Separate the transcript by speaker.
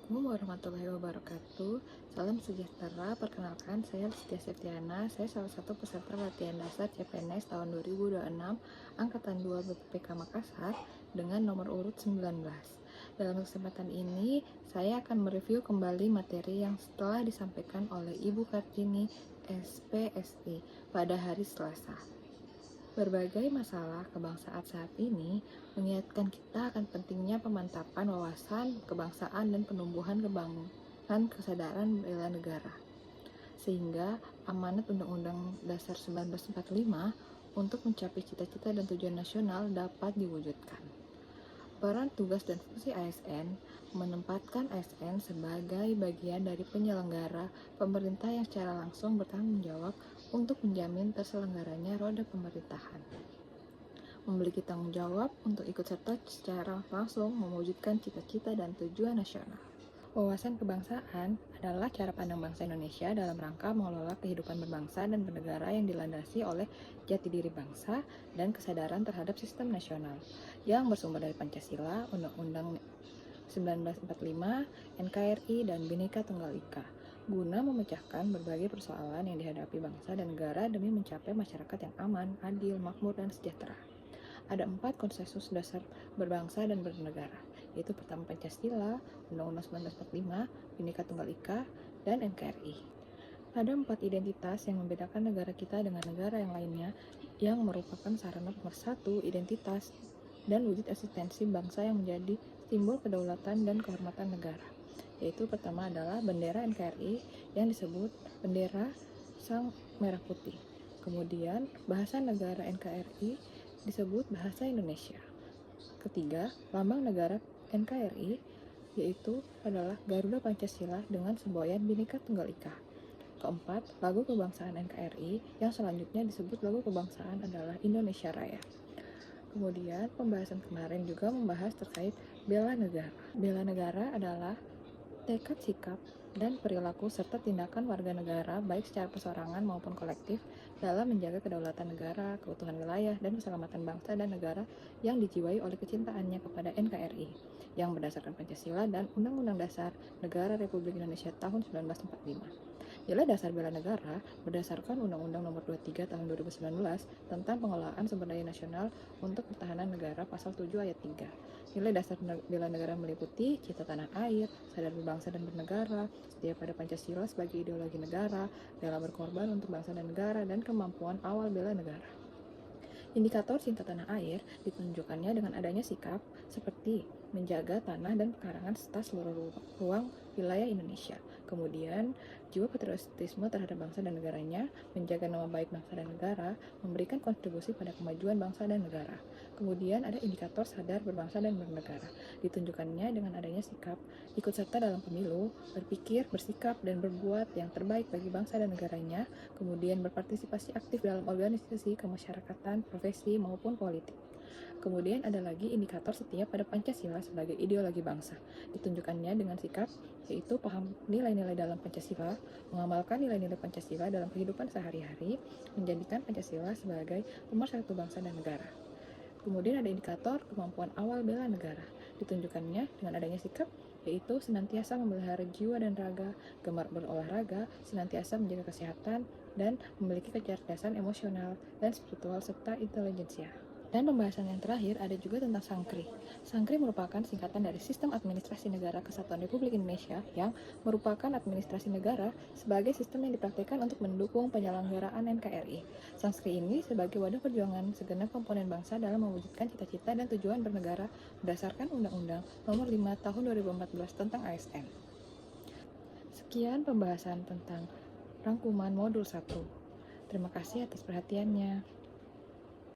Speaker 1: Assalamualaikum warahmatullahi wabarakatuh. Salam sejahtera. Perkenalkan, saya Listia Septiana. Saya salah satu peserta latihan dasar CPNS tahun 2026 Angkatan 2 BPPK Makassar dengan nomor urut 19. Dalam kesempatan ini, saya akan mereview kembali materi yang setelah disampaikan oleh Ibu Kartini SPSI pada hari Selasa. Berbagai masalah kebangsaan saat ini mengingatkan kita akan pentingnya pemantapan wawasan kebangsaan dan penumbuhan kebanggaan kesadaran bela negara. Sehingga amanat Undang-Undang Dasar 1945 untuk mencapai cita-cita dan tujuan nasional dapat diwujudkan. Peran, tugas, dan fungsi ASN menempatkan ASN sebagai bagian dari penyelenggara pemerintah yang secara langsung bertanggung jawab untuk menjamin terselenggaranya roda pemerintahan. Memiliki tanggung jawab untuk ikut serta secara langsung mewujudkan cita-cita dan tujuan nasional. Wawasan kebangsaan adalah cara pandang bangsa Indonesia dalam rangka mengelola kehidupan berbangsa dan bernegara yang dilandasi oleh jati diri bangsa dan kesadaran terhadap sistem nasional yang bersumber dari Pancasila, Undang-Undang 1945, NKRI, dan Bhinneka Tunggal Ika, guna memecahkan berbagai persoalan yang dihadapi bangsa dan negara demi mencapai masyarakat yang aman, adil, makmur, dan sejahtera. Ada 4 konsensus dasar berbangsa dan bernegara, yaitu pertama Pancasila, Undang-Undang 1945, Bhinneka Tunggal Ika, dan NKRI. Ada 4 identitas yang membedakan negara kita dengan negara yang lainnya yang merupakan sarana pemersatu identitas dan wujud eksistensi bangsa yang menjadi simbol kedaulatan dan kehormatan negara. Yaitu pertama adalah bendera NKRI yang disebut bendera Sang Merah Putih. Kemudian bahasa negara NKRI disebut bahasa Indonesia. Ketiga, lambang negara NKRI yaitu adalah Garuda Pancasila dengan semboyan Bhinneka Tunggal Ika. Keempat, lagu kebangsaan NKRI yang selanjutnya disebut lagu kebangsaan adalah Indonesia Raya. Kemudian pembahasan kemarin juga membahas terkait bela negara. Bela negara adalah tekad, sikap, dan perilaku serta tindakan warga negara baik secara perseorangan maupun kolektif dalam menjaga kedaulatan negara, keutuhan wilayah, dan keselamatan bangsa dan negara yang dijiwai oleh kecintaannya kepada NKRI yang berdasarkan Pancasila dan Undang-Undang Dasar Negara Republik Indonesia tahun 1945. Nilai dasar bela negara berdasarkan Undang-Undang Nomor 23 Tahun 2019 tentang pengelolaan sumber daya nasional untuk pertahanan negara Pasal 7 Ayat 3. Nilai dasar bela negara meliputi cita tanah air, sadar berbangsa dan bernegara, setia pada Pancasila sebagai ideologi negara, rela berkorban untuk bangsa dan negara, dan kemampuan awal bela negara. Indikator cinta tanah air ditunjukkannya dengan adanya sikap seperti menjaga tanah dan pekarangan serta seluruh ruang wilayah Indonesia. Kemudian, jiwa patriotisme terhadap bangsa dan negaranya, menjaga nama baik bangsa dan negara, memberikan kontribusi pada kemajuan bangsa dan negara. Kemudian ada indikator sadar berbangsa dan bernegara, ditunjukkannya dengan adanya sikap ikut serta dalam pemilu, berpikir, bersikap, dan berbuat yang terbaik bagi bangsa dan negaranya, kemudian berpartisipasi aktif dalam organisasi kemasyarakatan, profesi, maupun politik. Kemudian ada lagi indikator setia pada Pancasila sebagai ideologi bangsa, ditunjukkannya dengan sikap, yaitu paham nilai-nilai dalam Pancasila, mengamalkan nilai-nilai Pancasila dalam kehidupan sehari-hari, menjadikan Pancasila sebagai pemersatu bangsa dan negara. Kemudian ada indikator kemampuan awal bela negara, ditunjukkannya dengan adanya sikap, yaitu senantiasa memelihara jiwa dan raga, gemar berolahraga, senantiasa menjaga kesehatan, dan memiliki kecerdasan emosional dan spiritual serta intelijensia. Dan pembahasan yang terakhir ada juga tentang SANKRI. SANKRI merupakan singkatan dari Sistem Administrasi Negara Kesatuan Republik Indonesia yang merupakan administrasi negara sebagai sistem yang dipraktikkan untuk mendukung penyelenggaraan NKRI. SANKRI ini sebagai wadah perjuangan segenap komponen bangsa dalam mewujudkan cita-cita dan tujuan bernegara berdasarkan Undang-Undang Nomor 5 Tahun 2014 tentang ASN. Sekian pembahasan tentang rangkuman modul 1. Terima kasih atas perhatiannya.